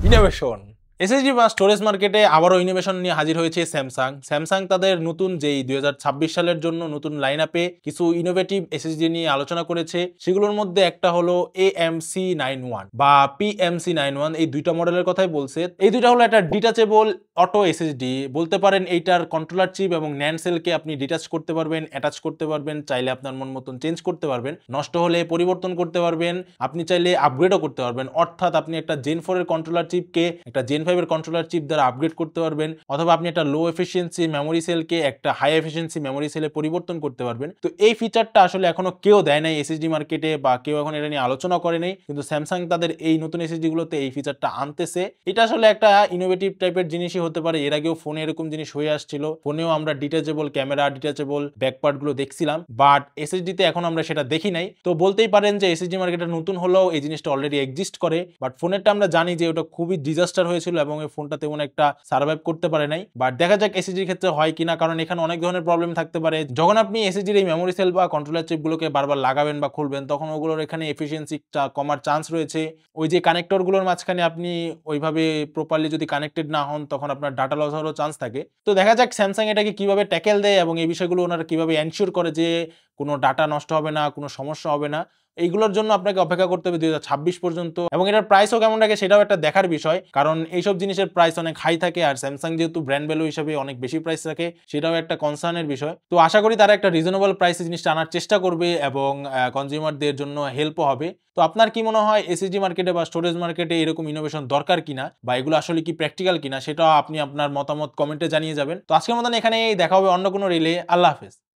Innovation SSD বা storage মার্কেটে আবারও ইনোভেশন নিয়ে হাজির হয়েছে স্যামসাং তাদের নতুন যেই 2026 সালের জন্য নতুন লাইন আপে কিছু ইনোভেটিভ এসএসডি নিয়ে আলোচনা করেছে। সেগুলোর মধ্যে একটা হলো AMC91 বা PMC91, এই দুইটা মডেলের কথাই বলছে। এই দুইটা হলো একটা ডিটাচেবল অটো এসএসডি, বলতে পারেন এইটার কন্ট্রোলার চিপ এবং ন্যান্ড সেলকে আপনি ডিটাচ করতে পারবেন, অ্যাটাচ করতে পারবেন, চাইলে আপনার মন মতন চেঞ্জ করতে পারবেন, নষ্ট হলে পরিবর্তন করতে পারবেন, আপনি চাইলে আপগ্রেডও করতে পারবেন। অর্থাৎ আপনি একটা জেন 4 এর কন্ট্রোলার চিপকে একটা জেন 5 এর কন্ট্রোলার চিপ দ্বারা আপগ্রেড করতে পারবেন, অথবা আপনি একটা লো এফিসিয়েন্সি মেমোরি সেলকে একটা হাই এফিসিয়েন্সি মেমোরি সেলে পরিবর্তন করতে পারবেন। তো এই ফিচারটা আসলে এখনো কেউ দেয় নাই এসএসডি মার্কেটে, বা কেউ এখন এটা নিয়ে আলোচনা করে নাই, কিন্তু স্যামসাং তাদের এই নতুন এসএসডি গুলোতে এই ফিচারটা আনতেছে। এটা আসলে একটা ইনোভেটিভ টাইপের জিনিসই হতে পারে। এর আগেও ফোনে এরকম জিনিস হয়ে আসছিল, ফোনেও আমরা ডিটাচেবল ক্যামেরা, ডিটাচেবল ব্যাকপার্ট গুলো দেখছিলাম, বাট এসএসডি তে এখন আমরা সেটা দেখি নাই। তো বলতেই পারেন যে এসএসডি মার্কেটে নতুন হলেও এই জিনিসটা অলরেডি এক্সিস্ট করে, বাট ফোনেরটা আমরা জানি যে ওটা খুবই ডিজাস্টার হয়েছিল এবং এই ফোনটা তেমন একটা সার্ভাইভ করতে পারে নাই। বাট দেখা যাক এসএসডির ক্ষেত্রে হয় কিনা, কারণ এখানে অনেক ধরনের প্রবলেম থাকতে পারে। যখন আপনি এসএসডির এই মেমোরি সেল বা কন্ট্রোলার চিপ গুলোকে বারবার লাগাবেন বা খুলবেন, তখন ওগুলোর এখানে এফিসিয়েন্সিটা কমার চান্স রয়েছে। ওই যে কানেক্টর গুলোর মাঝখানে আপনি ওইভাবে প্রপারলি যদি কানেক্টেড না হন, তখন আপনার ডাটা লস হওয়ারও চান্স থাকে। তো দেখা যাক স্যামসাং এটাকে কিভাবে ট্যাকেল দেয় এবং এই বিষয়গুলো ওনারা কিভাবে এনশিওর করে যে কোনো ডাটা নষ্ট হবে না, কোনো সমস্যা হবে না। এইগুলোর জন্য আপনাকে অপেক্ষা করতে হবে 2026 পর্যন্ত, এবং এটার প্রাইসও কেমন থাকে সেটাও একটা দেখার বিষয়, কারণ এইসব জিনিসের প্রাইস অনেক হাই থাকে, আর স্যামসাং যেহেতু ব্র্যান্ড ভ্যালু হিসেবে অনেক বেশি প্রাইস রাখে, সেটাও একটা কনসার্নের বিষয়। তো আশা করি তারা একটা রিজনেবল প্রাইসে জিনিসটা আনার চেষ্টা করবে এবং কনজিউমারদের জন্য হেল্পও হবে। তো আপনার কি মনে হয় এসএসডি মার্কেটে বা স্টোরেজ মার্কেটে এরকম ইনোভেশন দরকার কিনা, বা এগুলো আসলে কি প্র্যাকটিক্যাল কিনা, সেটাও আপনি আপনার মতামত কমেন্টে জানিয়ে যাবেন। তো আজকের মতন এখানেই দেখা হবে অন্য কোনো রিলে। আল্লাহ হাফেজ।